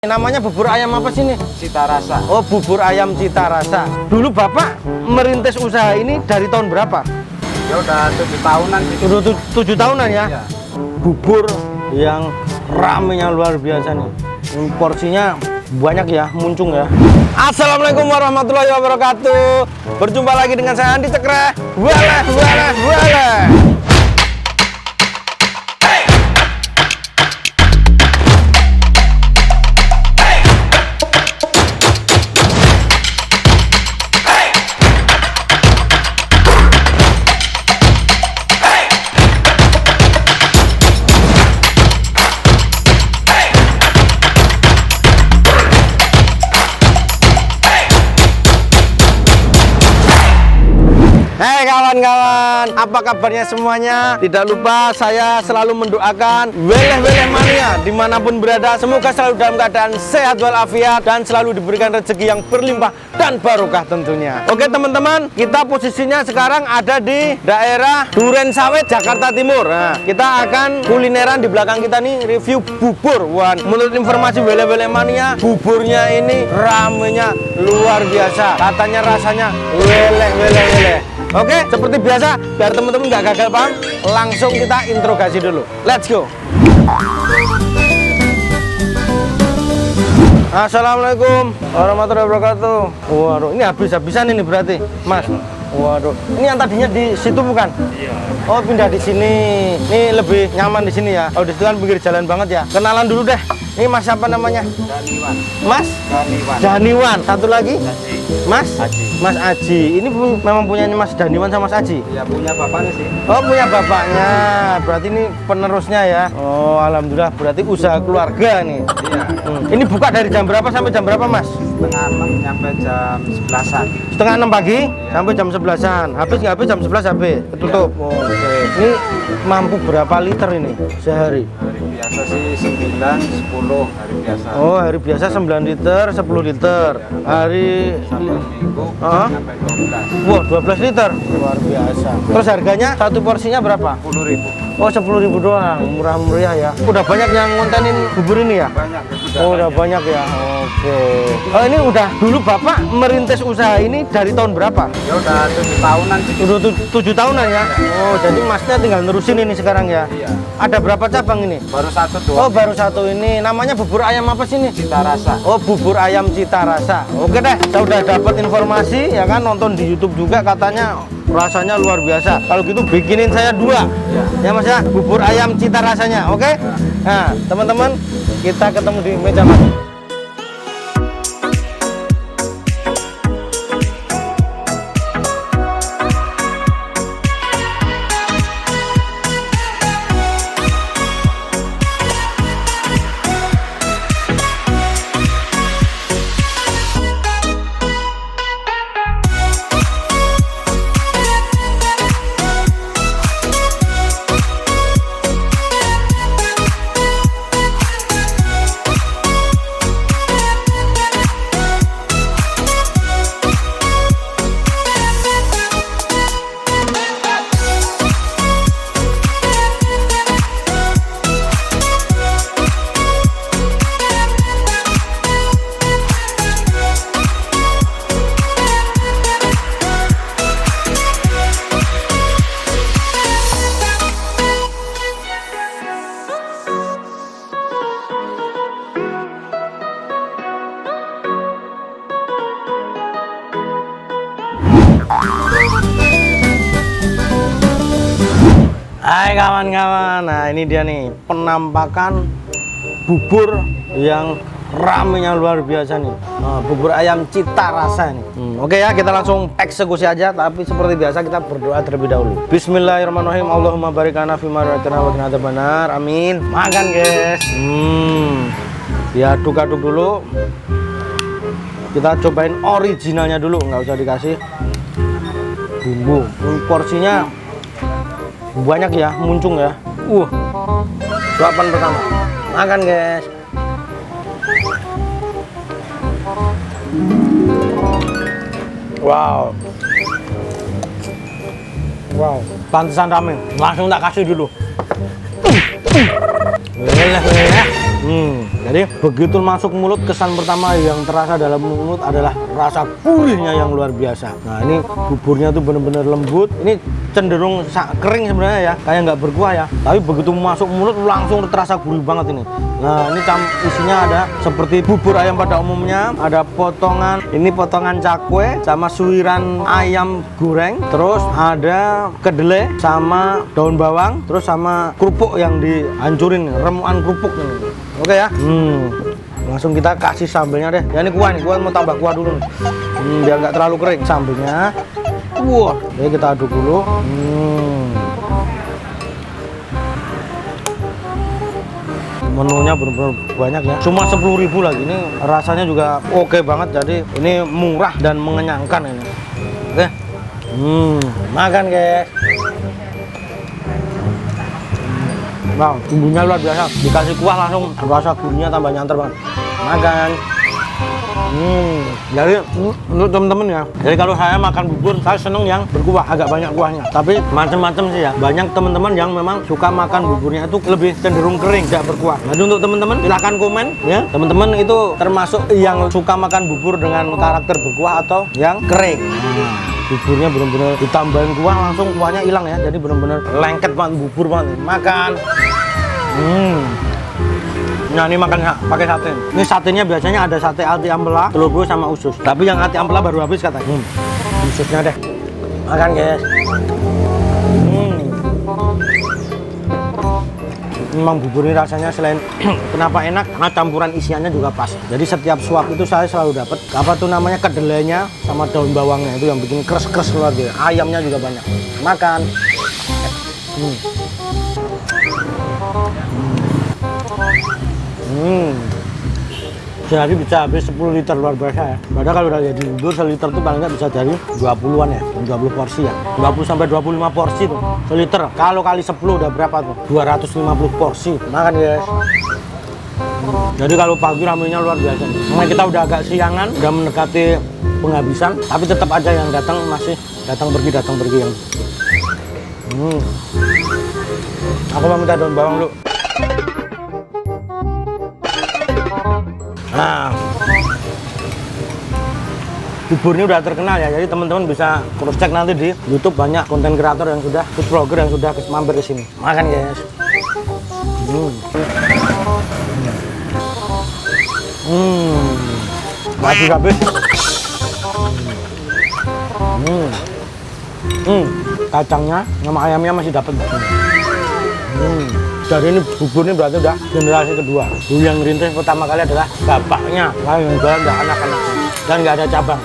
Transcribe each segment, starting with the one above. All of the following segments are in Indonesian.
Namanya bubur ayam apa sih nih? Cita Rasa. Oh, bubur ayam Cita Rasa. Dulu Bapak merintis usaha ini dari tahun berapa? Ya udah 7 tahunan gitu. Udah 7 tahunan ya? Iya. Bubur yang ramenya luar biasa nih. Ini porsinya banyak ya, muncung ya. Assalamualaikum warahmatullahi wabarakatuh. Berjumpa lagi dengan saya Andi Cekreh. Waleh. Hei kawan-kawan, apa kabarnya semuanya? Tidak lupa saya selalu mendoakan weleh-weleh mania dimanapun berada, semoga selalu dalam keadaan sehat walafiat dan selalu diberikan rezeki yang berlimpah dan barokah tentunya. Oke teman-teman, kita posisinya sekarang ada di daerah Durensawit, Jakarta Timur. Nah, kita akan kulineran di belakang kita nih, review bubur. Wah, menurut informasi weleh-weleh mania, buburnya ini ramenya luar biasa. Katanya rasanya weleh-weleh. Oke, seperti biasa, biar teman-teman nggak gagal paham, langsung kita interogasi dulu. Let's go. Assalamualaikum warahmatullahi wabarakatuh. Waduh, ini habis-habisan ini berarti, Mas. Waduh, ini yang tadinya di situ bukan? Iya. Oh, pindah di sini. Ini lebih nyaman di sini ya. Oh, di situ kan pinggir jalan banget ya. Kenalan dulu deh. Ini Mas apa namanya? Daniwan. Mas? Daniwan. Daniwan. Satu lagi? Aji. Mas? Aji. Mas Aji. Ini memang punyanya Mas Daniwan sama Mas Aji? Ya punya bapaknya sih. Oh, punya bapaknya. Berarti ini penerusnya ya. Oh, alhamdulillah. Berarti usaha keluarga nih. Iya. Ini buka dari jam berapa sampai jam berapa, Mas? Setengah 6 nyampe jam 11-an. Setengah 6 pagi Iya. sampai jam 11-an. Habis nggak habis jam 11 habis. Ketutup. Oh, oke. Ini mampu berapa liter ini sehari? Hari biasa sih 9, 10 hari biasa. Oh, hari biasa 9 liter, 10 liter. Hari Sabtu Minggu Ah. sampai 12. Wah, 12 liter. Luar biasa. Terus harganya satu porsinya berapa? 10.000. Oh, 10.000 doang. Murah meriah ya. Udah banyak yang ngontenin bubur ini ya? Banyak ya, Oh, udah banyak ya. Oke. Oh, ini udah dulu Bapak merintis usaha ini dari tahun berapa? Ya udah 7 tahunan gitu. Udah 7 tahunan ya? Oh, jadi Masnya tinggal nerusin ini sekarang ya? Iya. Ada berapa cabang ini? Baru satu Oh, doang. baru satu ini. Namanya bubur ayam apa sih ini? Cita Rasa. Oh, bubur ayam Cita Rasa. Oke deh, saya udah dapat informasi ya kan, nonton di YouTube juga katanya rasanya luar biasa. Kalau gitu bikinin saya 2. Ya Mas ya, bubur ayam Cita Rasanya. Oke? Nah, teman-teman, kita ketemu di meja makan. Hai kawan-kawan, nah ini dia nih penampakan bubur yang ramenya luar biasa nih. Bubur ayam Cita Rasa nih. Oke ya, kita langsung eksekusi aja, tapi seperti biasa kita berdoa terlebih dahulu. Bismillahirrahmanirrahim. Allahumma barik lana fima razaqtana wa qina adzabannar. Amin. Makan guys. Diaduk-aduk dulu. Kita cobain originalnya dulu, nggak usah dikasih bumbu. Porsinya banyak ya, muncung ya. Suapan pertama. Makan guys. Wow. Wow, pantesan rame. Langsung tak kasih dulu. Weleh. Jadi begitu masuk mulut, kesan pertama yang terasa dalam mulut adalah rasa gurihnya yang luar biasa. Nah ini buburnya tuh bener-bener lembut. Ini cenderung kering sebenarnya ya, kayak nggak berkuah ya. Tapi begitu masuk mulut langsung terasa gurih banget ini. Nah ini isinya ada seperti bubur ayam pada umumnya, ada potongan, ini potongan cakwe sama suiran ayam goreng, terus ada kedelai sama daun bawang, terus sama kerupuk yang dihancurin, remukan kerupuk ini. Oke ya. Langsung kita kasih sambelnya deh. Ya ini kuah nih, kuah mau tambah kuah dulu nih. Biar nggak terlalu kering sambelnya. Wah, jadi kita aduk dulu. Menunya benar-benar banyak ya. Cuma 10.000 lagi. Ini rasanya juga oke banget. Jadi ini murah dan mengenyangkan ini. Oke. Makan guys. Wow, bumbunya luar biasa. Dikasih kuah langsung rasa gurihnya tambah nyantar banget. Makan. Jadi untuk temen-temen ya. Jadi kalau saya makan bubur, saya seneng yang berkuah, agak banyak kuahnya. Tapi macam-macam sih ya. Banyak teman-teman yang memang suka makan buburnya itu lebih cenderung kering, tidak berkuah. Jadi untuk teman-teman silahkan komen ya. Teman-teman itu termasuk yang suka makan bubur dengan karakter berkuah atau yang kering. Buburnya benar-benar ditambahin kuah langsung kuahnya hilang ya. Jadi benar-benar lengket banget bubur banget. Makan. Nah ini makan pakai sate. Ini satenya biasanya ada sate ati ampela, telur bulu sama usus. Tapi yang ati ampela baru habis katanya. Ususnya deh. Makan guys. Memang bubur ini rasanya selain kenapa enak, karena campuran isiannya juga pas. Jadi setiap suap itu saya selalu dapat apa tuh namanya kedelainya sama daun bawangnya itu yang bikin kres-kres luar biasa. Ayamnya juga banyak. Makan. Sehari bisa habis 10 liter luar biasa ya. Padahal kalau udah jadi bubur seliter tuh paling nggak bisa dari 20-an ya, 20 porsi ya. 20 sampai 25 porsi tuh seliter. Kalau kali 10 udah berapa tuh? 250 porsi. Makan guys. Jadi kalau pagi ramenya luar biasa. Memang kita udah agak siangan, udah mendekati penghabisan, tapi tetap aja yang datang masih datang pergi yang. Aku mau minta daun bawang dulu. Nah, bubur ini udah terkenal ya, jadi teman-teman bisa cross check nanti di YouTube, banyak konten kreator yang sudah, food blogger yang sudah mampir ke sini. Makan guys. Habis. Kacangnya sama ayamnya masih dapat. Dari ini bubur ini berarti udah generasi kedua. Dulu yang ngerintis pertama kali adalah bapaknya, lalu yang jualan udah anak-anaknya, dan nggak ada cabang.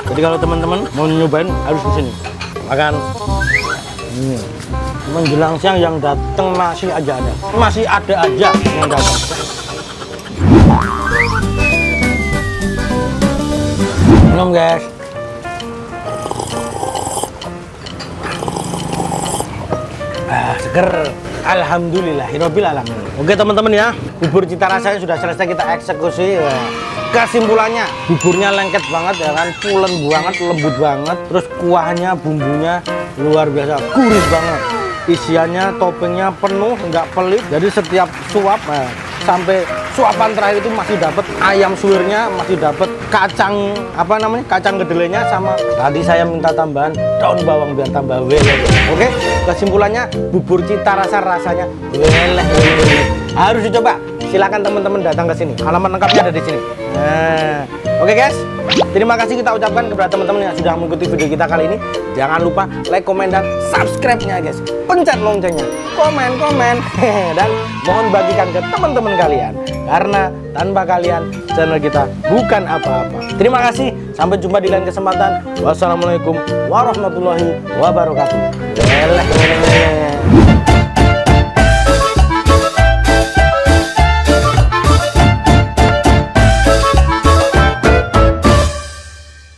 Jadi kalau teman-teman mau nyobain harus di sini. Makan. Menjelang siang yang datang masih aja yang datang. Minum guys. Seger. Alhamdulillahirabbil alamin. Oke teman-teman ya, bubur cita rasanya sudah selesai kita eksekusi. Kesimpulannya, buburnya lengket banget ya kan, pulen banget, lembut banget, terus kuahnya, bumbunya luar biasa, gurih banget. Isiannya, toppingnya penuh, nggak pelit. Jadi setiap suap sampai suapan terakhir itu masih dapat ayam suwirnya, masih dapat kacang kacang kedelainya, sama tadi saya minta tambahan daun bawang biar tambah weleh. Oke, kesimpulannya bubur cita rasanya weleh. Harus dicoba. Silakan teman-teman datang ke sini. Alamat lengkapnya ada di sini. Nah, oke guys. Terima kasih kita ucapkan kepada teman-teman yang sudah mengikuti video kita kali ini. Jangan lupa like, komen, dan subscribe-nya guys. Pencet loncengnya, komen, dan mohon bagikan ke teman-teman kalian. Karena tanpa kalian channel kita bukan apa-apa. Terima kasih. Sampai jumpa di lain kesempatan. Wassalamualaikum warahmatullahi wabarakatuh.